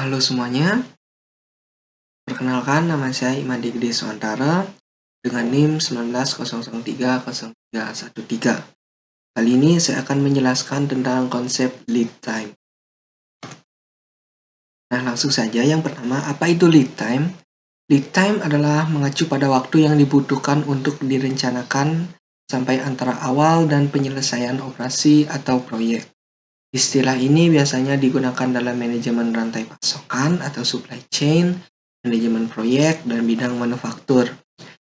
Halo semuanya, perkenalkan nama saya Imadi Gede Suantara dengan NIM 1900301313. Kali ini saya akan menjelaskan tentang konsep lead time. Nah, langsung saja yang pertama, apa itu lead time? Lead time adalah mengacu pada waktu yang dibutuhkan untuk direncanakan sampai antara awal dan penyelesaian operasi atau proyek. Istilah ini biasanya digunakan dalam manajemen rantai pasokan atau supply chain, manajemen proyek, dan bidang manufaktur.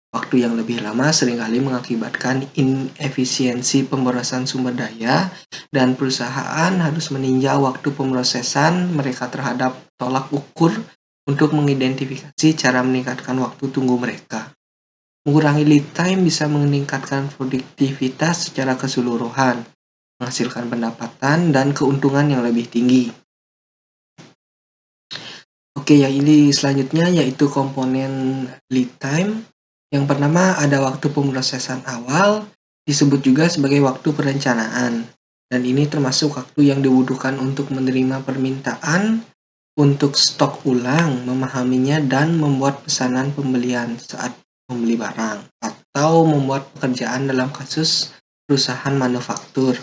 Waktu yang lebih lama seringkali mengakibatkan inefisiensi pemborosan sumber daya, dan perusahaan harus meninjau waktu pemrosesan mereka terhadap tolak ukur untuk mengidentifikasi cara meningkatkan waktu tunggu mereka. Mengurangi lead time bisa meningkatkan produktivitas secara keseluruhan, menghasilkan pendapatan dan keuntungan yang lebih tinggi. Oke, yang ini selanjutnya yaitu komponen lead time. Yang pertama ada waktu pemrosesan awal, disebut juga sebagai waktu perencanaan. Dan ini termasuk waktu yang dibutuhkan untuk menerima permintaan, untuk stok ulang, memahaminya, dan membuat pesanan pembelian saat membeli barang, atau membuat pekerjaan dalam kasus perusahaan manufaktur.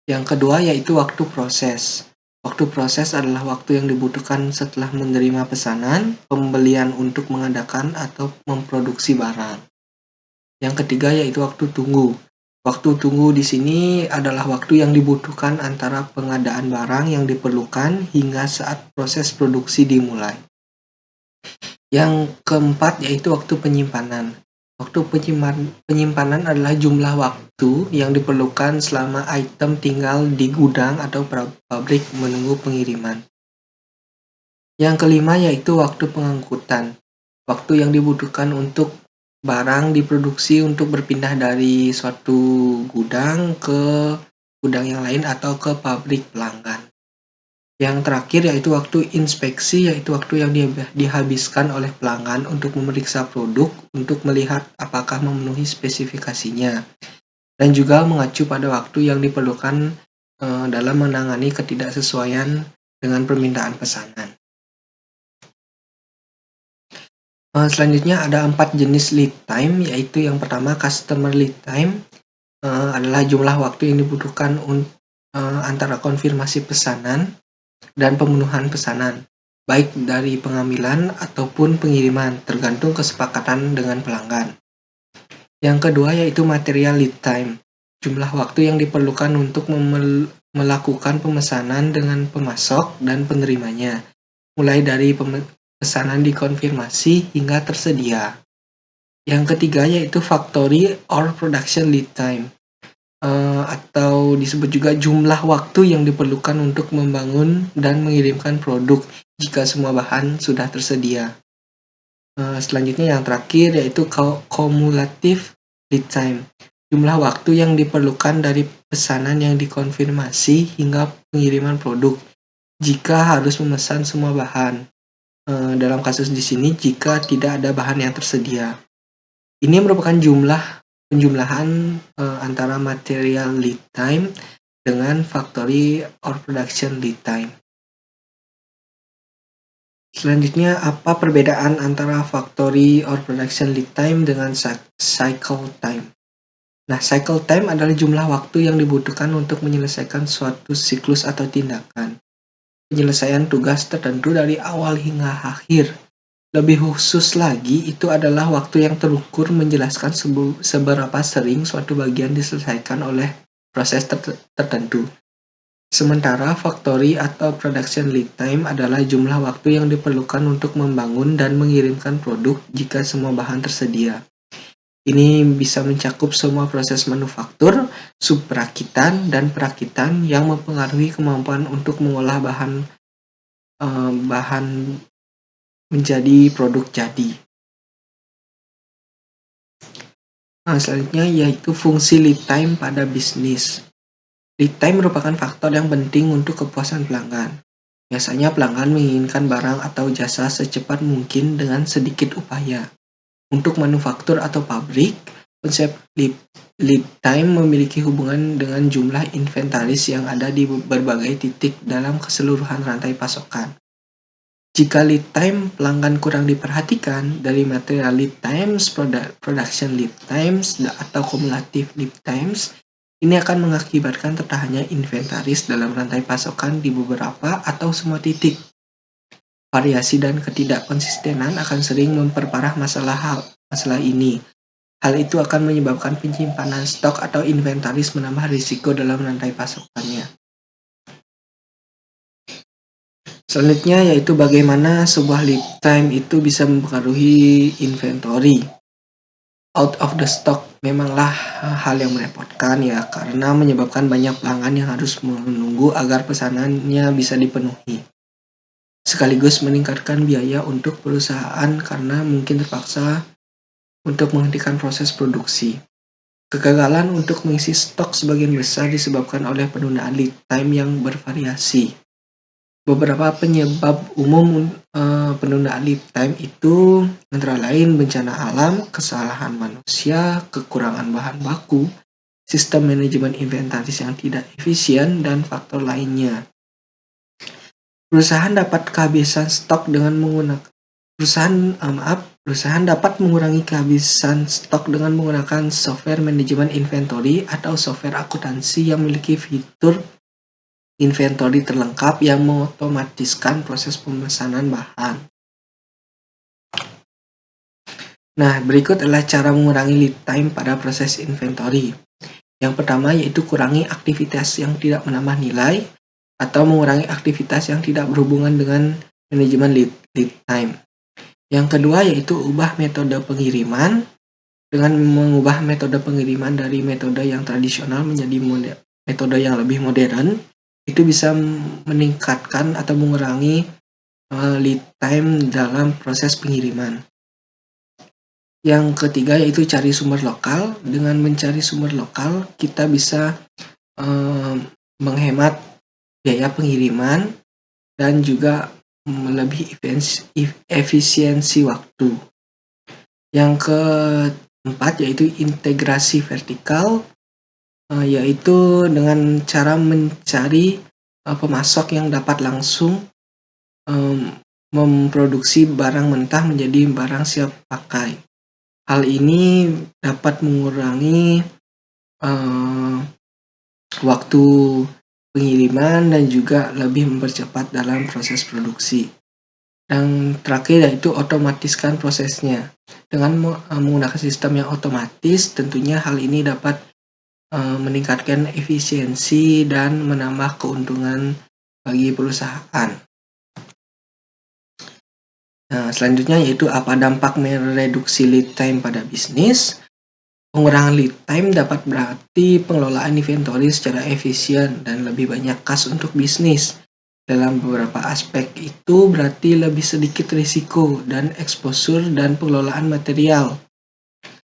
Yang kedua yaitu waktu proses. Waktu proses adalah waktu yang dibutuhkan setelah menerima pesanan, pembelian untuk mengadakan atau memproduksi barang. Yang ketiga yaitu waktu tunggu. Waktu tunggu di sini adalah waktu yang dibutuhkan antara pengadaan barang yang diperlukan hingga saat proses produksi dimulai. Yang keempat yaitu waktu penyimpanan. Waktu penyimpanan adalah jumlah waktu yang diperlukan selama item tinggal di gudang atau pabrik menunggu pengiriman. Yang kelima yaitu waktu pengangkutan. Waktu yang dibutuhkan untuk barang diproduksi untuk berpindah dari suatu gudang ke gudang yang lain atau ke pabrik pelanggan. Yang terakhir yaitu waktu inspeksi, yaitu waktu yang dihabiskan oleh pelanggan untuk memeriksa produk untuk melihat apakah memenuhi spesifikasinya, dan juga mengacu pada waktu yang diperlukan dalam menangani ketidaksesuaian dengan permintaan pesanan. Selanjutnya ada 4 jenis lead time, yaitu yang pertama customer lead time, adalah jumlah waktu yang dibutuhkan antara konfirmasi pesanan dan pemenuhan pesanan, baik dari pengambilan ataupun pengiriman, tergantung kesepakatan dengan pelanggan. Yang kedua yaitu material lead time, jumlah waktu yang diperlukan untuk melakukan pemesanan dengan pemasok dan penerimanya, mulai dari pesanan dikonfirmasi hingga tersedia. Yang ketiga yaitu factory or production lead time, atau disebut juga jumlah waktu yang diperlukan untuk membangun dan mengirimkan produk jika semua bahan sudah tersedia. Selanjutnya yang terakhir yaitu cumulative lead time, jumlah waktu yang diperlukan dari pesanan yang dikonfirmasi hingga pengiriman produk jika harus memesan semua bahan. Dalam kasus di sini jika tidak ada bahan yang tersedia. Ini merupakan penjumlahan antara material lead time dengan factory or production lead time. Selanjutnya, apa perbedaan antara factory or production lead time dengan cycle time? Nah, cycle time adalah jumlah waktu yang dibutuhkan untuk menyelesaikan suatu siklus atau tindakan. Penyelesaian tugas tertentu dari awal hingga akhir. Lebih khusus lagi, itu adalah waktu yang terukur menjelaskan seberapa sering suatu bagian diselesaikan oleh proses tertentu. Sementara factory atau production lead time adalah jumlah waktu yang diperlukan untuk membangun dan mengirimkan produk jika semua bahan tersedia. Ini bisa mencakup semua proses manufaktur, subperakitan, dan perakitan yang mempengaruhi kemampuan untuk mengolah bahan menjadi produk jadi. Selanjutnya yaitu fungsi lead time pada bisnis. Lead time merupakan faktor yang penting untuk kepuasan pelanggan. Biasanya pelanggan menginginkan barang atau jasa secepat mungkin dengan sedikit upaya. Untuk manufaktur atau pabrik, konsep lead time memiliki hubungan dengan jumlah inventaris yang ada di berbagai titik dalam keseluruhan rantai pasokan. Jika lead time pelanggan kurang diperhatikan, dari material lead times, production lead times, atau cumulative lead times, ini akan mengakibatkan tertahannya inventaris dalam rantai pasokan di beberapa atau semua titik. Variasi dan ketidakkonsistenan akan sering memperparah masalah ini. Hal itu akan menyebabkan penyimpanan stok atau inventaris menambah risiko dalam rantai pasokannya. Selanjutnya yaitu bagaimana sebuah lead time itu bisa mempengaruhi inventory. Out of the stock memanglah hal yang merepotkan ya, karena menyebabkan banyak pelanggan yang harus menunggu agar pesanannya bisa dipenuhi. Sekaligus meningkatkan biaya untuk perusahaan karena mungkin terpaksa untuk menghentikan proses produksi. Kegagalan untuk mengisi stok sebagian besar disebabkan oleh penundaan lead time yang bervariasi. Beberapa penyebab umum penundaan lead time itu antara lain bencana alam, kesalahan manusia, kekurangan bahan baku, sistem manajemen inventaris yang tidak efisien, dan faktor lainnya. Perusahaan dapat kehabisan stok dengan menggunakan Perusahaan dapat mengurangi kehabisan stok dengan menggunakan software manajemen inventory atau software akuntansi yang memiliki fitur inventory terlengkap yang mengotomatiskan proses pemesanan bahan. Nah, berikut adalah cara mengurangi lead time pada proses inventory. Yang pertama yaitu kurangi aktivitas yang tidak menambah nilai atau mengurangi aktivitas yang tidak berhubungan dengan manajemen lead time. Yang kedua yaitu ubah metode pengiriman. Dengan mengubah metode pengiriman dari metode yang tradisional menjadi metode yang lebih modern, itu bisa meningkatkan atau mengurangi lead time dalam proses pengiriman. Yang ketiga yaitu cari sumber lokal. Dengan mencari sumber lokal, kita bisa menghemat biaya pengiriman dan juga lebih efisiensi waktu. Yang keempat yaitu integrasi vertikal, yaitu dengan cara mencari pemasok yang dapat langsung memproduksi barang mentah menjadi barang siap pakai. Hal ini dapat mengurangi waktu pengiriman dan juga lebih mempercepat dalam proses produksi. Dan terakhir yaitu otomatiskan prosesnya. Dengan menggunakan sistem yang otomatis, tentunya hal ini dapat meningkatkan efisiensi dan menambah keuntungan bagi perusahaan. Nah, selanjutnya yaitu apa dampak mereduksi lead time pada bisnis. Pengurangan lead time dapat berarti pengelolaan inventory secara efisien dan lebih banyak kas untuk bisnis. Dalam beberapa aspek itu berarti lebih sedikit risiko dan exposure dan pengelolaan material.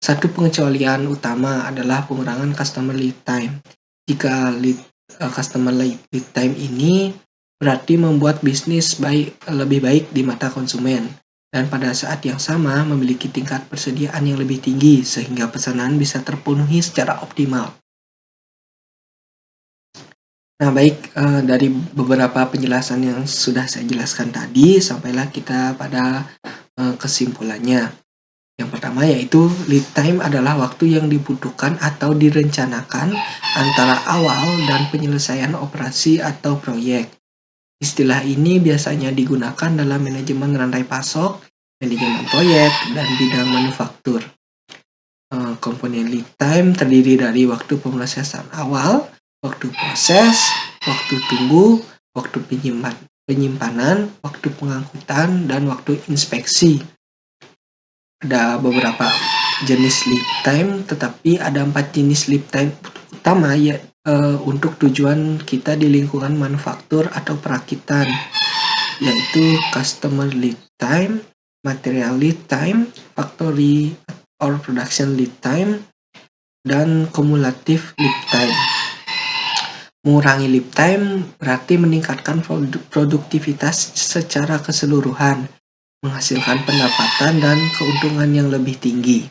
Satu pengecualian utama adalah pengurangan customer lead time. Jika customer lead time ini berarti membuat bisnis lebih baik di mata konsumen dan pada saat yang sama memiliki tingkat persediaan yang lebih tinggi sehingga pesanan bisa terpenuhi secara optimal. Nah, baik, dari beberapa penjelasan yang sudah saya jelaskan tadi, sampailah kita pada kesimpulannya. Yang pertama yaitu lead time adalah waktu yang dibutuhkan atau direncanakan antara awal dan penyelesaian operasi atau proyek. Istilah ini biasanya digunakan dalam manajemen rantai pasok, manajemen proyek, dan bidang manufaktur. Komponen lead time terdiri dari waktu pemrosesan awal, waktu proses, waktu tunggu, waktu penyimpanan, waktu pengangkutan, dan waktu inspeksi. Ada beberapa jenis lead time, tetapi ada 4 jenis lead time utama ya untuk tujuan kita di lingkungan manufaktur atau perakitan, yaitu customer lead time, material lead time, factory or production lead time, dan cumulative lead time. Mengurangi lead time berarti meningkatkan produktivitas secara keseluruhan, menghasilkan pendapatan dan keuntungan yang lebih tinggi.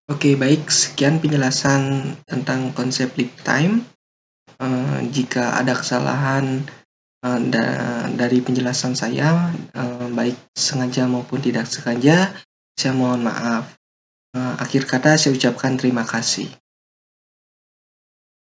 Oke, baik, sekian penjelasan tentang konsep lead time. Jika ada kesalahan Dari penjelasan saya, baik sengaja maupun tidak sengaja, saya mohon maaf. Akhir kata saya ucapkan terima kasih.